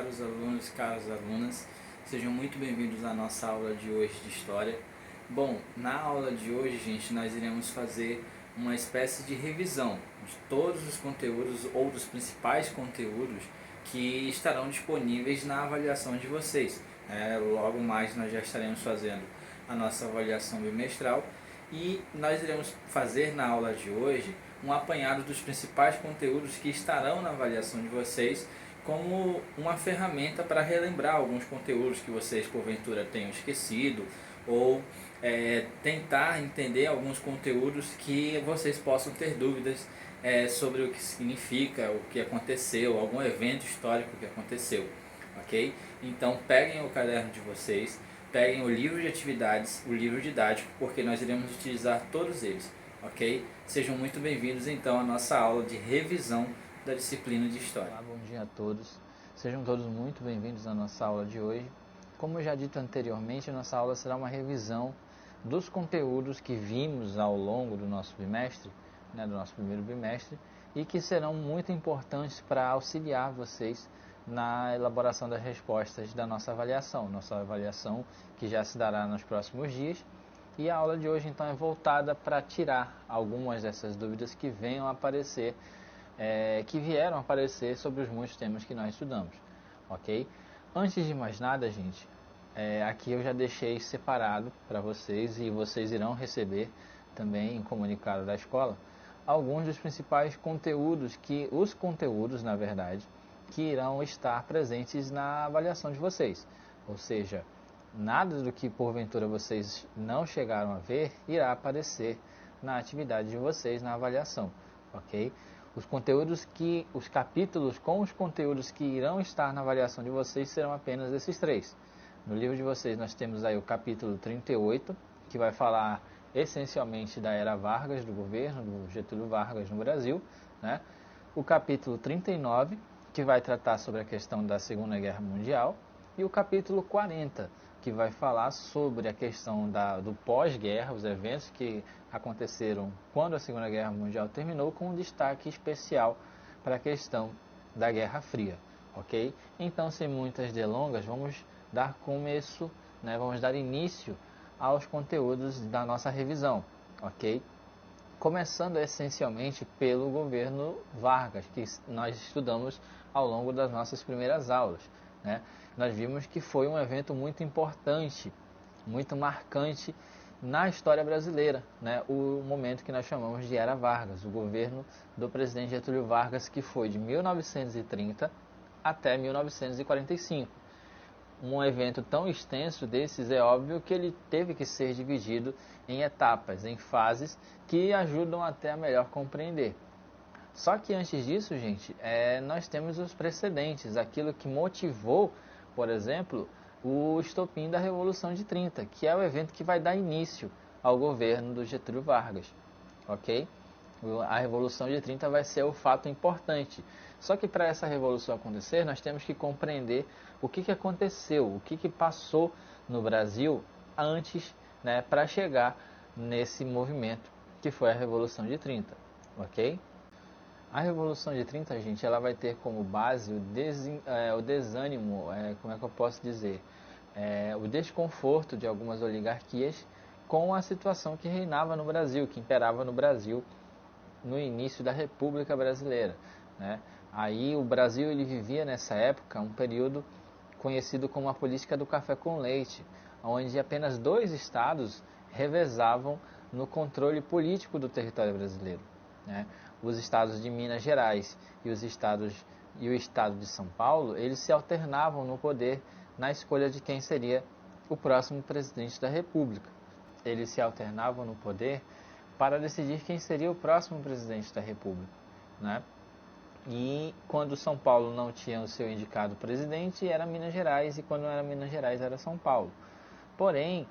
caros alunos, caras alunas, sejam muito bem-vindos à nossa aula de hoje de História. Bom, na aula de hoje, gente, nós iremos fazer uma espécie de revisão de todos os conteúdos ou dos principais conteúdos que estarão disponíveis na avaliação de vocês. Logo mais nós já estaremos fazendo a nossa avaliação bimestral e nós iremos fazer na aula de hoje um apanhado dos principais conteúdos que estarão na avaliação de vocês, como uma ferramenta para relembrar alguns conteúdos que vocês porventura tenham esquecido, ou tentar entender alguns conteúdos que vocês possam ter dúvidas sobre o que significa, o que aconteceu, algum evento histórico que aconteceu, ok? Então peguem o caderno de vocês, peguem o livro de atividades, o livro didático, porque nós iremos utilizar todos eles, ok? Sejam muito bem-vindos então à nossa aula de revisão da disciplina de História. Olá, bom dia a todos. Sejam todos muito bem-vindos à nossa aula de hoje. Como já dito anteriormente, a nossa aula será uma revisão dos conteúdos que vimos ao longo do nosso bimestre, do nosso primeiro bimestre, e que serão muito importantes para auxiliar vocês na elaboração das respostas da nossa avaliação que já se dará nos próximos dias. E a aula de hoje então é voltada para tirar algumas dessas dúvidas que venham a aparecer, que vieram a aparecer sobre os muitos temas que nós estudamos, ok? Antes de mais nada, gente, aqui eu já deixei separado para vocês e vocês irão receber também em comunicado da escola alguns dos principais conteúdos, na verdade, que irão estar presentes na avaliação de vocês. Ou seja, nada do que porventura vocês não chegaram a ver irá aparecer na atividade de vocês na avaliação, ok? Os capítulos com os conteúdos que irão estar na avaliação de vocês serão apenas esses três. No livro de vocês nós temos aí o capítulo 38, que vai falar essencialmente da era Vargas, do governo do Getúlio Vargas no Brasil, né? O capítulo 39, que vai tratar sobre a questão da Segunda Guerra Mundial, e o capítulo 40, que vai falar sobre a questão do pós-guerra, os eventos que aconteceram quando a Segunda Guerra Mundial terminou, com um destaque especial para a questão da Guerra Fria, ok? Então, sem muitas delongas, vamos dar começo, vamos dar início aos conteúdos da nossa revisão, ok? Começando essencialmente pelo governo Vargas, que nós estudamos ao longo das nossas primeiras aulas, né? Nós vimos que foi um evento muito importante, muito marcante na história brasileira, né? O momento que nós chamamos de Era Vargas, o governo do presidente Getúlio Vargas, que foi de 1930 até 1945. Um evento tão extenso desses, é óbvio que ele teve que ser dividido em etapas, em fases, que ajudam até a melhor compreender. Só que antes disso, gente, nós temos os precedentes, aquilo que motivou, por exemplo, o estopim da Revolução de 30, que é o evento que vai dar início ao governo do Getúlio Vargas, ok? A Revolução de 30 vai ser o fato importante. Só que para essa revolução acontecer, nós temos que compreender o que aconteceu, o que passou no Brasil antes, para chegar nesse movimento que foi a Revolução de 30, ok? A Revolução de 30, gente, ela vai ter como base o desânimo, como é que eu posso dizer? O desconforto de algumas oligarquias com a situação que reinava no Brasil, que imperava no Brasil no início da República Brasileira, né? Aí o Brasil ele vivia nessa época um período conhecido como a política do café com leite, onde apenas 2 estados revezavam no controle político do território brasileiro, né? Os estados de Minas Gerais e o estado de São Paulo, eles se alternavam no poder na escolha de quem seria o próximo presidente da República. Eles se alternavam no poder para decidir quem seria o próximo presidente da República, né? E quando São Paulo não tinha o seu indicado presidente, era Minas Gerais, e quando não era Minas Gerais, era São Paulo. Porém,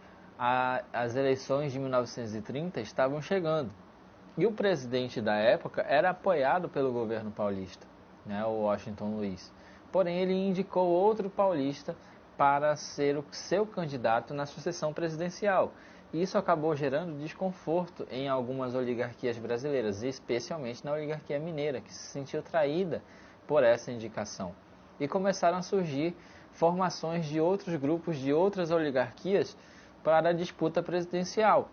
as eleições de 1930 estavam chegando, e o presidente da época era apoiado pelo governo paulista, o Washington Luiz. Porém, ele indicou outro paulista para ser o seu candidato na sucessão presidencial. E isso acabou gerando desconforto em algumas oligarquias brasileiras, especialmente na oligarquia mineira, que se sentiu traída por essa indicação. e começaram a surgir formações de outros grupos, de outras oligarquias para a disputa presidencial,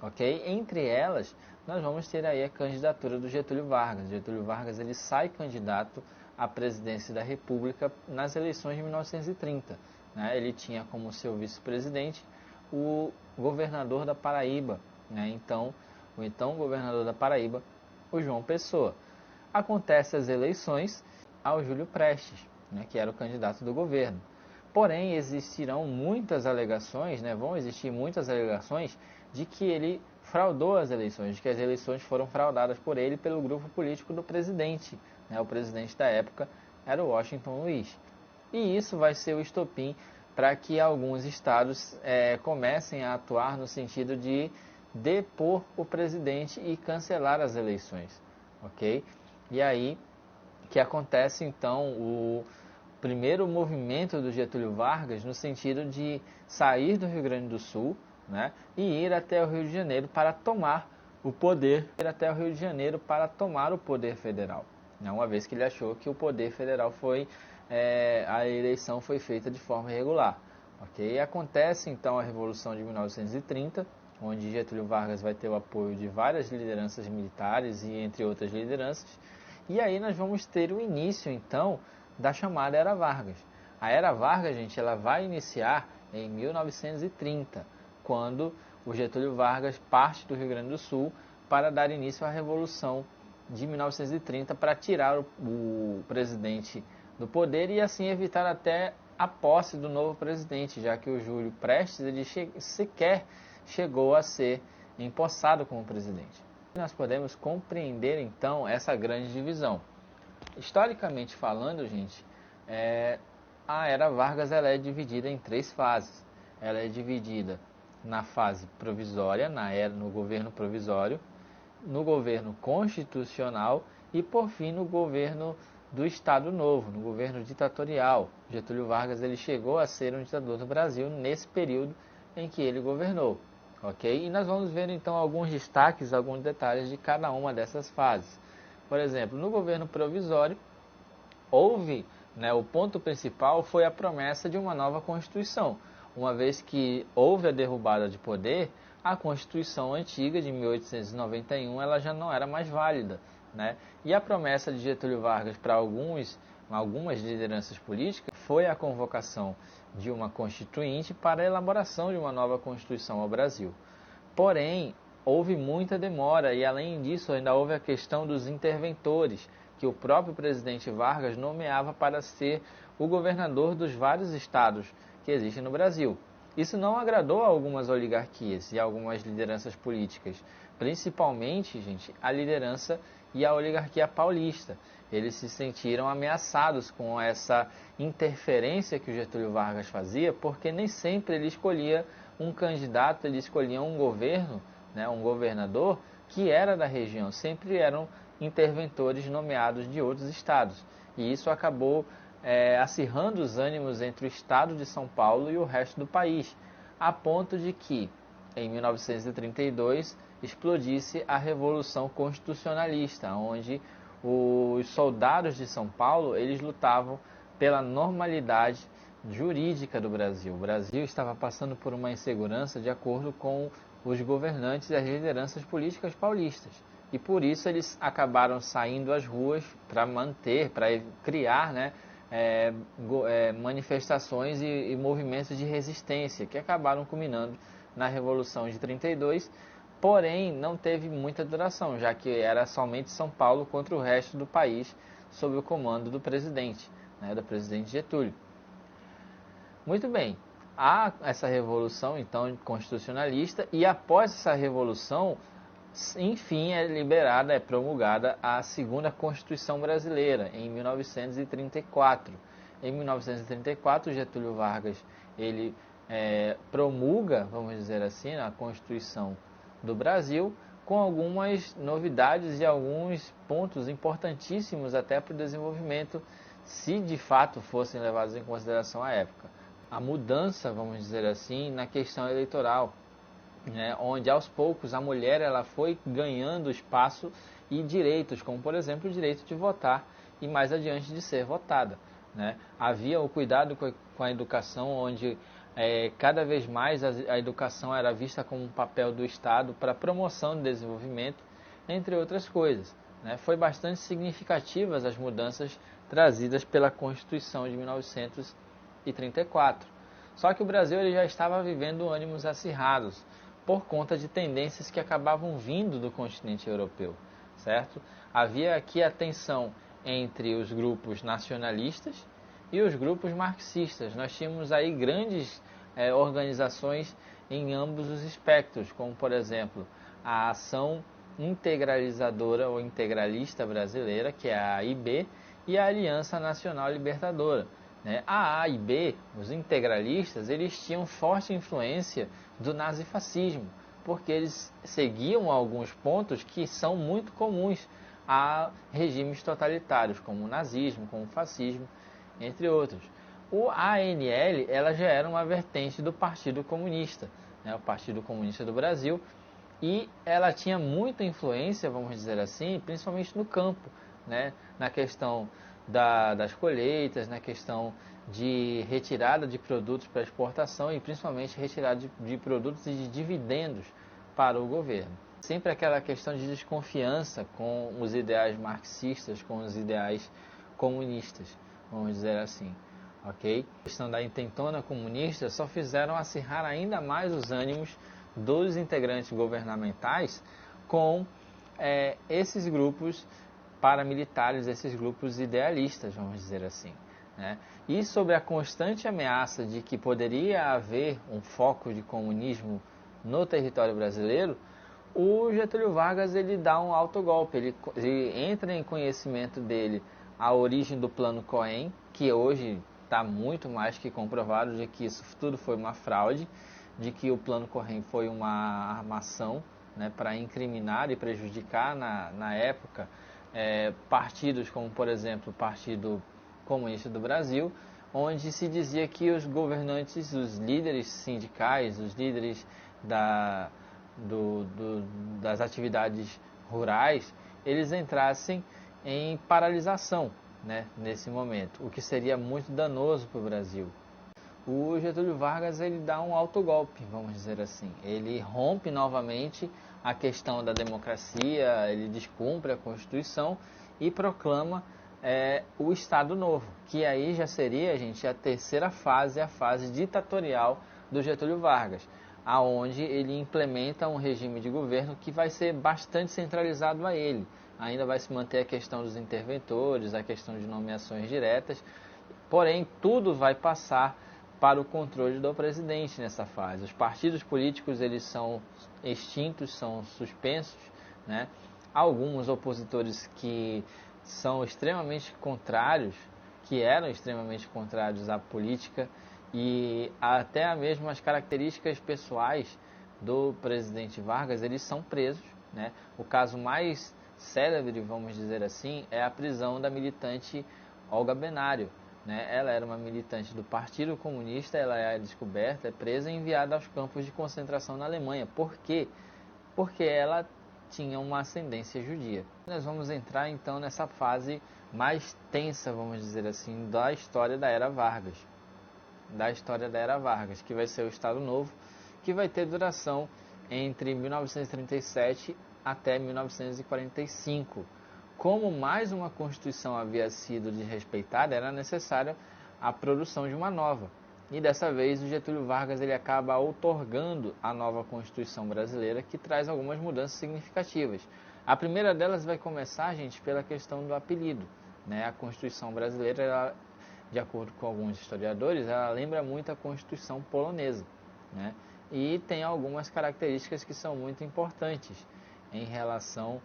ok? Entre elas, nós vamos ter aí a candidatura do Getúlio Vargas. Getúlio Vargas ele sai candidato à presidência da República nas eleições de 1930. Né? Ele tinha como seu vice-presidente o governador da Paraíba, né? O então governador da Paraíba, o João Pessoa. Acontecem as eleições ao Júlio Prestes, né? Que era o candidato do governo. Porém, existirão muitas alegações, né? Vão existir muitas alegações de que ele fraudou as eleições, de que as eleições foram fraudadas por ele e pelo grupo político do presidente. Né? O presidente da época era o Washington Luiz. E isso vai ser o estopim para que alguns estados comecem a atuar no sentido de depor o presidente e cancelar as eleições, ok? E aí que acontece então o primeiro movimento do Getúlio Vargas no sentido de sair do Rio Grande do Sul, né, e ir até o Rio de Janeiro para tomar o poder, federal, né, uma vez que ele achou que o poder federal a eleição foi feita de forma irregular. Okay? E acontece então a Revolução de 1930, onde Getúlio Vargas vai ter o apoio de várias lideranças militares e entre outras lideranças, e aí nós vamos ter o início então da chamada Era Vargas. A Era Vargas, gente, ela vai iniciar em 1930, quando o Getúlio Vargas parte do Rio Grande do Sul para dar início à Revolução de 1930 para tirar o presidente do poder e assim evitar até a posse do novo presidente, já que o Júlio Prestes ele sequer chegou a ser empossado como presidente. Nós podemos compreender então essa grande divisão. Historicamente falando, gente, a Era Vargas ela é dividida em 3 fases. Ela é dividida na fase provisória, no governo provisório, no governo constitucional e, por fim, no governo do Estado Novo, no governo ditatorial. Getúlio Vargas ele chegou a ser um ditador do Brasil nesse período em que ele governou. Ok? E nós vamos ver então alguns destaques, alguns detalhes de cada uma dessas fases. Por exemplo, no governo provisório, o ponto principal foi a promessa de uma nova Constituição. Uma vez que houve a derrubada de poder, a Constituição antiga de 1891 ela já não era mais válida. Né? E a promessa de Getúlio Vargas para algumas lideranças políticas foi a convocação de uma constituinte para a elaboração de uma nova Constituição ao Brasil. Porém, houve muita demora e, além disso, ainda houve a questão dos interventores, que o próprio presidente Vargas nomeava para ser o governador dos vários estados que existem no Brasil. Isso não agradou a algumas oligarquias e a algumas lideranças políticas, principalmente, gente, a liderança e a oligarquia paulista. Eles se sentiram ameaçados com essa interferência que o Getúlio Vargas fazia, porque nem sempre ele escolhia um candidato, ele escolhia um governo, né, um governador que era da região, sempre eram interventores nomeados de outros estados. E isso acabou acirrando os ânimos entre o estado de São Paulo e o resto do país, a ponto de que, em 1932, explodisse a Revolução Constitucionalista, onde os soldados de São Paulo eles lutavam pela normalidade jurídica do Brasil. O Brasil estava passando por uma insegurança de acordo com os governantes e as lideranças políticas paulistas. E por isso eles acabaram saindo às ruas para criar manifestações e movimentos de resistência, que acabaram culminando na Revolução de 32, porém não teve muita duração, já que era somente São Paulo contra o resto do país, sob o comando do presidente Getúlio. Muito bem, há essa revolução então constitucionalista e após essa revolução, enfim, é promulgada a segunda Constituição Brasileira, em 1934. Em 1934, Getúlio Vargas ele promulga, vamos dizer assim, a Constituição do Brasil, com algumas novidades e alguns pontos importantíssimos até para o desenvolvimento, se de fato fossem levados em consideração à época. A mudança, vamos dizer assim, na questão eleitoral, onde aos poucos a mulher ela foi ganhando espaço e direitos, como por exemplo o direito de votar e mais adiante de ser votada. né? Havia o cuidado com a educação, onde cada vez mais a educação era vista como um papel do Estado para a promoção do desenvolvimento, entre outras coisas, né? Foi bastante significativas as mudanças trazidas pela Constituição de 1934. Só que o Brasil ele já estava vivendo ânimos acirrados por conta de tendências que acabavam vindo do continente europeu, certo? Havia aqui a tensão entre os grupos nacionalistas e os grupos marxistas. Nós tínhamos aí grandes organizações em ambos os espectros, como por exemplo a Ação Integralizadora ou Integralista Brasileira, que é a AIB, e a Aliança Nacional Libertadora. A e B, os integralistas, eles tinham forte influência do nazifascismo, porque eles seguiam alguns pontos que são muito comuns a regimes totalitários, como o nazismo, como o fascismo, entre outros. O ANL, ela já era uma vertente do Partido Comunista, o Partido Comunista do Brasil, e ela tinha muita influência, vamos dizer assim, principalmente no campo, na questão das colheitas, na questão de retirada de produtos para exportação e principalmente retirada de produtos e de dividendos para o governo. Sempre aquela questão de desconfiança com os ideais marxistas, com os ideais comunistas, vamos dizer assim, ok? A questão da intentona comunista só fizeram acirrar ainda mais os ânimos dos integrantes governamentais com esses grupos paramilitares, esses grupos idealistas, vamos dizer assim, E sobre a constante ameaça de que poderia haver um foco de comunismo no território brasileiro, o Getúlio Vargas ele dá um autogolpe, ele entra em conhecimento dele a origem do Plano Cohen, que hoje está muito mais que comprovado de que isso tudo foi uma fraude, de que o Plano Cohen foi uma armação para incriminar e prejudicar na época partidos como, por exemplo, o Partido Comunista do Brasil, onde se dizia que os governantes, os líderes sindicais, os líderes das atividades rurais, eles entrassem em paralisação nesse momento, o que seria muito danoso para o Brasil. O Getúlio Vargas ele dá um autogolpe, vamos dizer assim. Ele rompe novamente a questão da democracia, ele descumpre a Constituição e proclama o Estado Novo, que aí já seria, gente, a terceira fase, a fase ditatorial do Getúlio Vargas, aonde ele implementa um regime de governo que vai ser bastante centralizado a ele. Ainda vai se manter a questão dos interventores, a questão de nomeações diretas, porém tudo vai passar para o controle do presidente nessa fase. Os partidos políticos eles são extintos, são suspensos, Alguns opositores que são extremamente contrários, que eram extremamente contrários à política e até mesmo as características pessoais do presidente Vargas, eles são presos, O caso mais célebre, vamos dizer assim, é a prisão da militante Olga Benário. Ela era uma militante do Partido Comunista, ela é descoberta, é presa e enviada aos campos de concentração na Alemanha. Por quê? Porque ela tinha uma ascendência judia. Nós vamos entrar então nessa fase mais tensa, vamos dizer assim, da história da Era Vargas. Que vai ser o Estado Novo, que vai ter duração entre 1937 até 1945. Como mais uma Constituição havia sido desrespeitada, era necessária a produção de uma nova. E dessa vez o Getúlio Vargas ele acaba outorgando a nova Constituição brasileira, que traz algumas mudanças significativas. A primeira delas vai começar, gente, pela questão do apelido. A Constituição brasileira, ela, de acordo com alguns historiadores, ela lembra muito a Constituição polonesa. E tem algumas características que são muito importantes em relação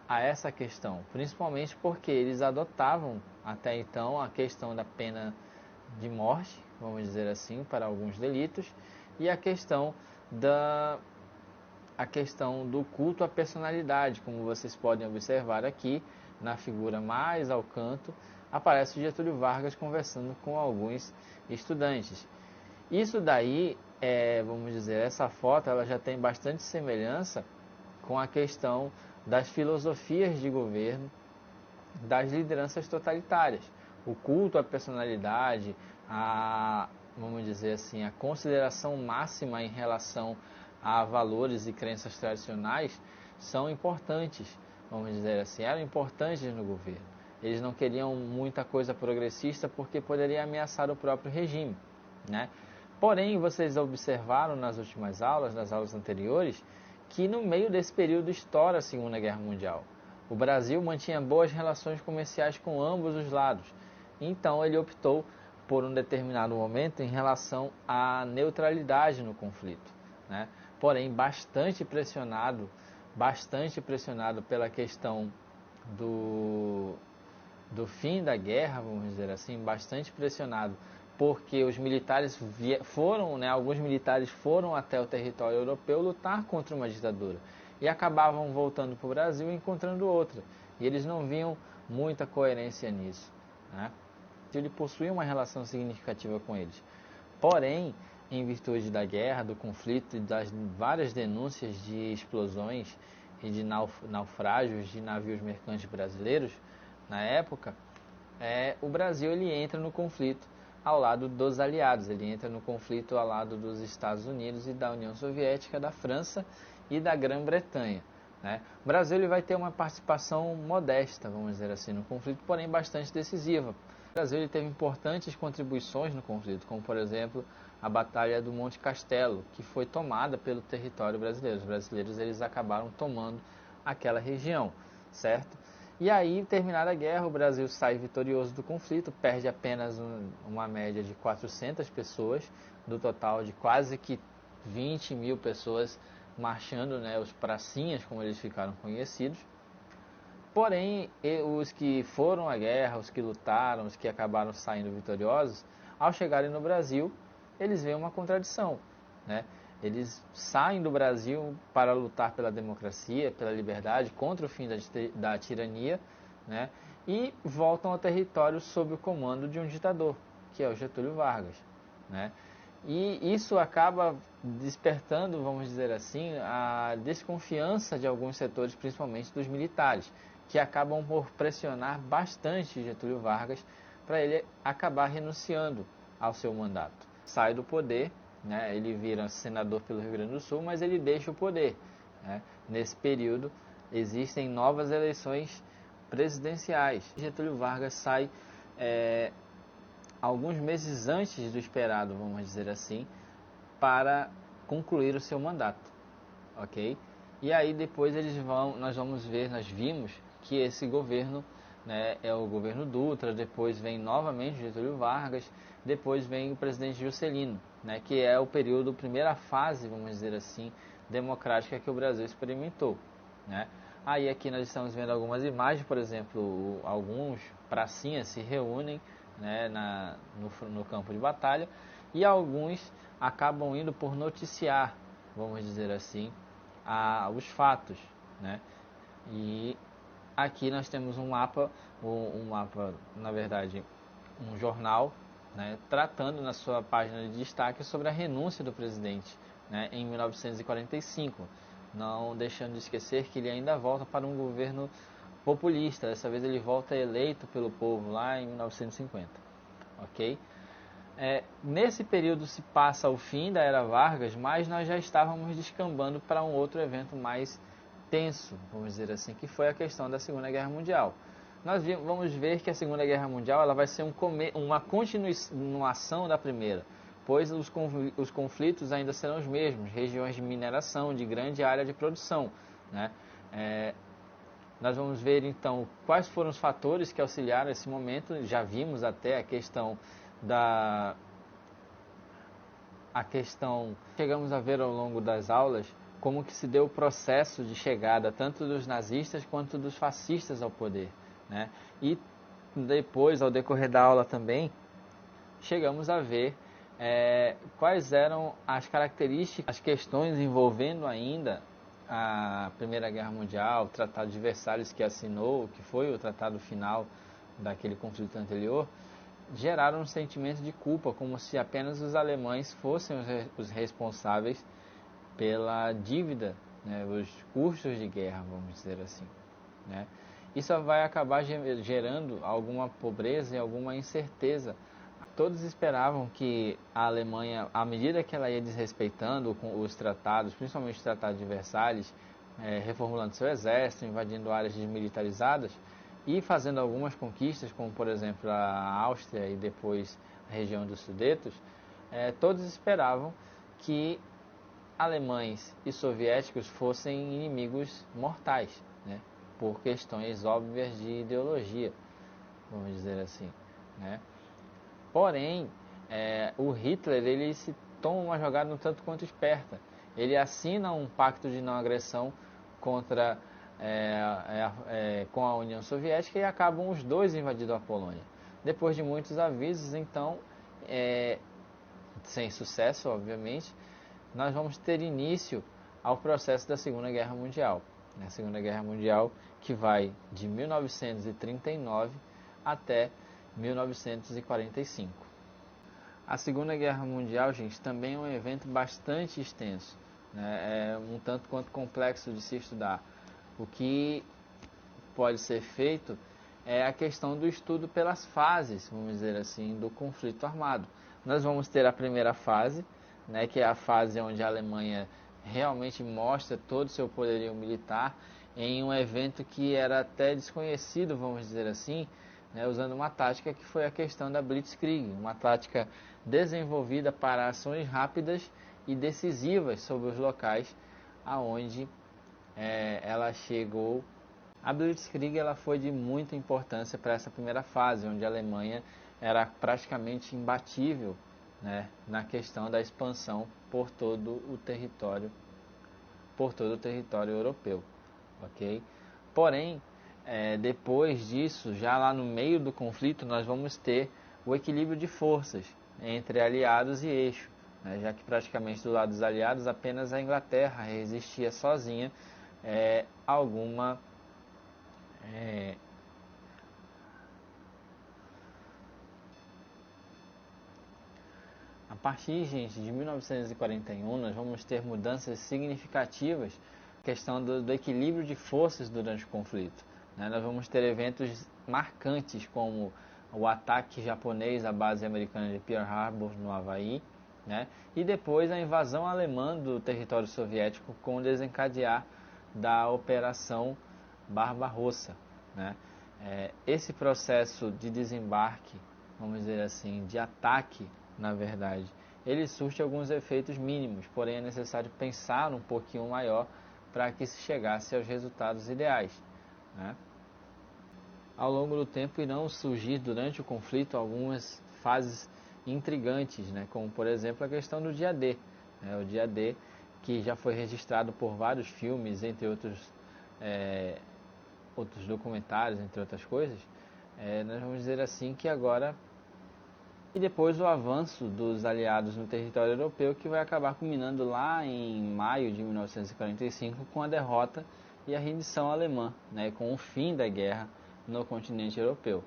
a essa questão, principalmente porque eles adotavam até então a questão da pena de morte, vamos dizer assim, para alguns delitos, e a questão do culto à personalidade. Como vocês podem observar aqui, na figura mais ao canto, aparece o Getúlio Vargas conversando com alguns estudantes. Isso daí, vamos dizer, essa foto ela já tem bastante semelhança com a questão das filosofias de governo das lideranças totalitárias. o culto à personalidade, vamos dizer assim, a consideração máxima em relação a valores e crenças tradicionais são importantes, vamos dizer assim, eram importantes no governo. Eles não queriam muita coisa progressista porque poderia ameaçar o próprio regime, né? Porém, vocês observaram nas últimas aulas, nas aulas anteriores, que no meio desse período estoura a Segunda Guerra Mundial. O Brasil mantinha boas relações comerciais com ambos os lados. Então, ele optou por um determinado momento em relação à neutralidade no conflito, né? Porém, bastante pressionado pela questão do fim da guerra, vamos dizer assim, bastante pressionado, porque os militares alguns militares foram até o território europeu lutar contra uma ditadura e acabavam voltando para o Brasil e encontrando outra. E eles não viam muita coerência nisso, né? Ele possuía uma relação significativa com eles. Porém, em virtude da guerra, do conflito e das várias denúncias de explosões e de naufrágios de navios mercantes brasileiros, na época, o Brasil ele entra no conflito ao lado dos aliados, ele entra no conflito ao lado dos Estados Unidos e da União Soviética, da França e da Grã-Bretanha, né? O Brasil ele vai ter uma participação modesta, vamos dizer assim, no conflito, porém bastante decisiva. O Brasil ele teve importantes contribuições no conflito, como por exemplo a Batalha do Monte Castelo, que foi tomada pelo território brasileiro. Os brasileiros eles acabaram tomando aquela região, certo? E aí, terminada a guerra, o Brasil sai vitorioso do conflito, perde apenas uma média de 400 pessoas, do total de quase que 20 mil pessoas marchando, né, os pracinhas, como eles ficaram conhecidos. Porém, os que foram à guerra, os que lutaram, os que acabaram saindo vitoriosos, ao chegarem no Brasil, eles veem uma contradição, né? Eles saem do Brasil para lutar pela democracia, pela liberdade, contra o fim da tirania, né? E voltam ao território sob o comando de um ditador, que é o Getúlio Vargas, né? E isso acaba despertando, vamos dizer assim, a desconfiança de alguns setores, principalmente dos militares, que acabam por pressionar bastante Getúlio Vargas para ele acabar renunciando ao seu mandato. Sai do poder, né? Ele vira senador pelo Rio Grande do Sul, mas ele deixa o poder, né? Nesse período existem novas eleições presidenciais. Getúlio Vargas sai alguns meses antes do esperado, vamos dizer assim, para concluir o seu mandato, ok? E aí depois nós vimos que esse governo, né, é o governo Dutra, depois vem novamente Getúlio Vargas, depois vem o presidente Juscelino, né, que é o período, primeira fase, vamos dizer assim, democrática que o Brasil experimentou, né? Aí aqui nós estamos vendo algumas imagens, por exemplo, alguns pracinhas se reúnem, né, no campo de batalha, e alguns acabam indo por noticiar, vamos dizer assim, os fatos, né? E aqui nós temos um mapa, na verdade, um jornal, né, tratando na sua página de destaque sobre a renúncia do presidente, né, em 1945, não deixando de esquecer que ele ainda volta para um governo populista. Dessa vez ele volta eleito pelo povo lá em 1950, ok? Nesse período se passa o fim da era Vargas, mas nós já estávamos descambando para um outro evento mais tenso, vamos dizer assim, que foi a questão da Segunda Guerra Mundial. Nós vamos ver que a Segunda Guerra Mundial ela vai ser uma continuação da primeira, pois os conflitos ainda serão os mesmos, regiões de mineração, de grande área de produção, né? Nós vamos ver então quais foram os fatores que auxiliaram esse momento. Já vimos até a questão chegamos a ver ao longo das aulas como que se deu o processo de chegada tanto dos nazistas quanto dos fascistas ao poder, né? E depois, ao decorrer da aula também, chegamos a ver quais eram as características, as questões envolvendo ainda a Primeira Guerra Mundial, o Tratado de Versalhes que assinou, que foi o tratado final daquele conflito anterior, geraram um sentimento de culpa, como se apenas os alemães fossem os responsáveis pela dívida, né, os custos de guerra, vamos dizer assim, né? isso vai acabar gerando alguma pobreza e alguma incerteza. Todos esperavam que a Alemanha, à medida que ela ia desrespeitando os tratados, principalmente o Tratado de Versalhes, reformulando seu exército, invadindo áreas desmilitarizadas e fazendo algumas conquistas, como por exemplo a Áustria e depois a região dos Sudetos, todos esperavam que alemães e soviéticos fossem inimigos mortais, né, por questões óbvias de ideologia, vamos dizer assim, né. Porém, o Hitler ele se toma uma jogada um tanto quanto esperta. Ele assina um pacto de não agressão contra, com a União Soviética e acabam os dois invadindo a Polônia. Depois de muitos avisos, então, sem sucesso, obviamente, nós vamos ter início ao processo da Segunda Guerra Mundial. A Segunda Guerra Mundial que vai de 1939 até 1945. A Segunda Guerra Mundial, gente, também é um evento bastante extenso, né? É um tanto quanto complexo de se estudar. O que pode ser feito é a questão do estudo pelas fases, vamos dizer assim, do conflito armado. Nós vamos ter a primeira fase, né, que é a fase onde a Alemanha realmente mostra todo o seu poderio militar em um evento que era até desconhecido, vamos dizer assim, né, usando uma tática que foi a questão da Blitzkrieg, uma tática desenvolvida para ações rápidas e decisivas sobre os locais aonde ela chegou. A Blitzkrieg ela foi de muita importância para essa primeira fase, onde a Alemanha era praticamente imbatível, né, na questão da expansão por todo o território europeu, ok? Porém, depois disso, já lá no meio do conflito, nós vamos ter o equilíbrio de forças entre aliados e eixo, né, já que praticamente do lado dos aliados apenas a Inglaterra resistia sozinha alguma A partir, gente, de 1941, nós vamos ter mudanças significativas na questão do equilíbrio de forças durante o conflito, né? Nós vamos ter eventos marcantes como o ataque japonês à base americana de Pearl Harbor, no Havaí, né? E depois a invasão alemã do território soviético com o desencadear da Operação Barbarossa, né? Esse processo de desembarque, vamos dizer assim, de ataque, na verdade, ele surte alguns efeitos mínimos, porém é necessário pensar um pouquinho maior para que se chegasse aos resultados ideais, né? Ao longo do tempo irão surgir durante o conflito algumas fases intrigantes, né? Como por exemplo a questão do dia D, né? O dia D que já foi registrado por vários filmes, entre outros documentários, entre outras coisas. Nós vamos dizer assim que agora e depois o avanço dos aliados no território europeu, que vai acabar culminando lá em maio de 1945 com a derrota e a rendição alemã, né, com o fim da guerra no continente europeu.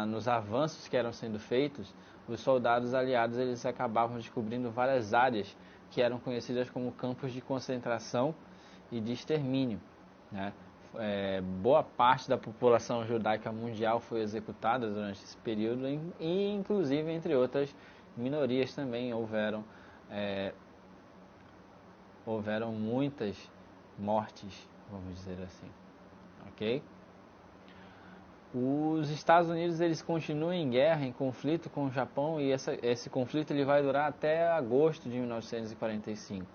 Nos avanços que eram sendo feitos, os soldados aliados eles acabavam descobrindo várias áreas que eram conhecidas como campos de concentração e de extermínio, né? Boa parte da população judaica mundial foi executada durante esse período e inclusive entre outras minorias também houveram muitas mortes, vamos dizer assim, ok? Os Estados Unidos eles continuam em guerra, em conflito com o Japão e esse conflito ele vai durar até agosto de 1945,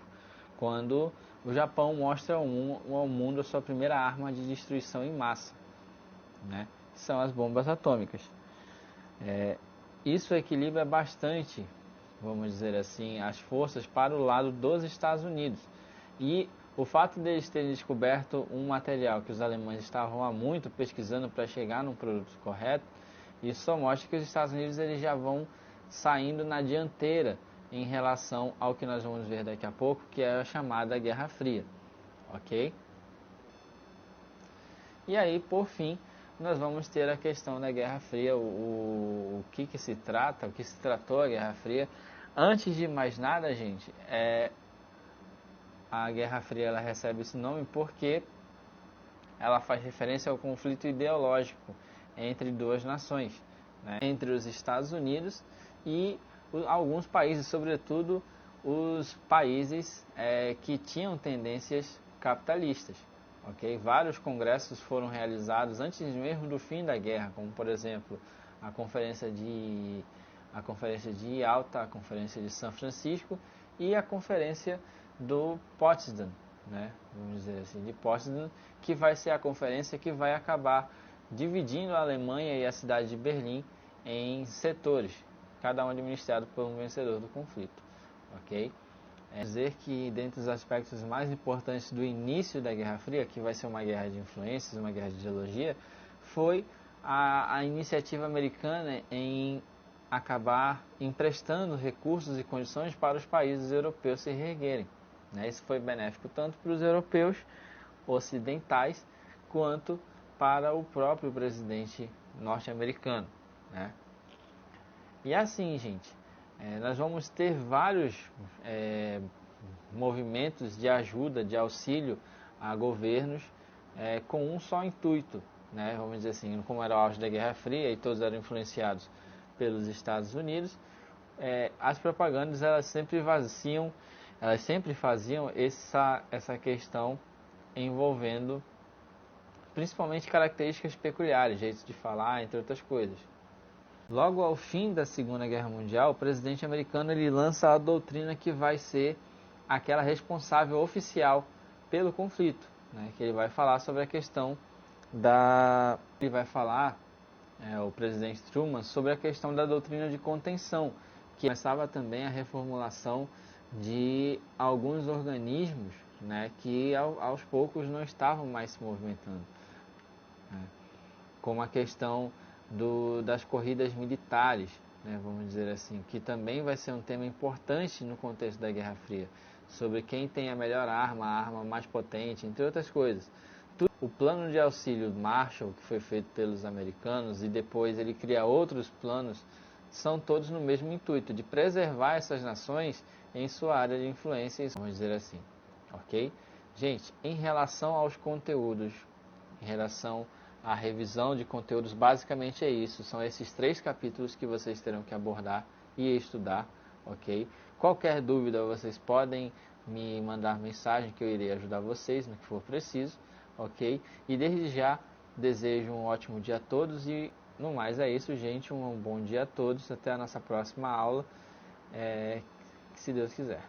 quando o Japão mostra ao mundo a sua primeira arma de destruição em massa, né? São as bombas atômicas. Isso equilibra bastante, vamos dizer assim, as forças para o lado dos Estados Unidos. E o fato deles terem descoberto um material que os alemães estavam há muito pesquisando para chegar num produto correto, isso só mostra que os Estados Unidos eles já vão saindo na dianteira em relação ao que nós vamos ver daqui a pouco, que é a chamada Guerra Fria, ok? E aí, por fim, nós vamos ter a questão da Guerra Fria, o que se trata, o que se tratou a Guerra Fria. Antes de mais nada, gente, a Guerra Fria ela recebe esse nome porque ela faz referência ao conflito ideológico entre duas nações, né, entre os Estados Unidos e alguns países, sobretudo os países que tinham tendências capitalistas. Okay? Vários congressos foram realizados antes mesmo do fim da guerra, como por exemplo a Conferência de Yalta, a Conferência de São Francisco e a Conferência do Potsdam, né? Vamos dizer assim, de Potsdam, que vai ser a conferência que vai acabar dividindo a Alemanha e a cidade de Berlim em setores, cada um administrado por um vencedor do conflito. Ok? Dizer que dentre os aspectos mais importantes do início da Guerra Fria, que vai ser uma guerra de influências, uma guerra de ideologia, foi a iniciativa americana em acabar emprestando recursos e condições para os países europeus se reerguerem. Isso foi benéfico tanto para os europeus ocidentais quanto para o próprio presidente norte-americano. E assim, gente, nós vamos ter vários movimentos de ajuda, de auxílio a governos com um só intuito, né? Vamos dizer assim, como era o auge da Guerra Fria e todos eram influenciados pelos Estados Unidos, as propagandas elas sempre faziam essa questão envolvendo principalmente características peculiares, jeitos de falar, entre outras coisas. Logo ao fim da Segunda Guerra Mundial, o presidente americano ele lança a doutrina que vai ser aquela responsável oficial pelo conflito, né? Que ele vai falar sobre a questão ele vai falar, o presidente Truman, sobre a questão da doutrina de contenção, que começava também a reformulação de alguns organismos, né, que aos poucos não estavam mais se movimentando, né? Como a questão das corridas militares, né, vamos dizer assim, que também vai ser um tema importante no contexto da Guerra Fria, sobre quem tem a melhor arma, a arma mais potente, entre outras coisas. O plano de auxílio Marshall, que foi feito pelos americanos, e depois ele cria outros planos, são todos no mesmo intuito, de preservar essas nações em sua área de influência, vamos dizer assim. Ok? Gente, em relação aos conteúdos, em relação à revisão de conteúdos, basicamente é isso. São esses 3 capítulos que vocês terão que abordar e estudar, ok? Qualquer dúvida, vocês podem me mandar mensagem que eu irei ajudar vocês no que for preciso, ok? E desde já, desejo um ótimo dia a todos e no mais é isso, gente. Um bom dia a todos. Até a nossa próxima aula, se Deus quiser.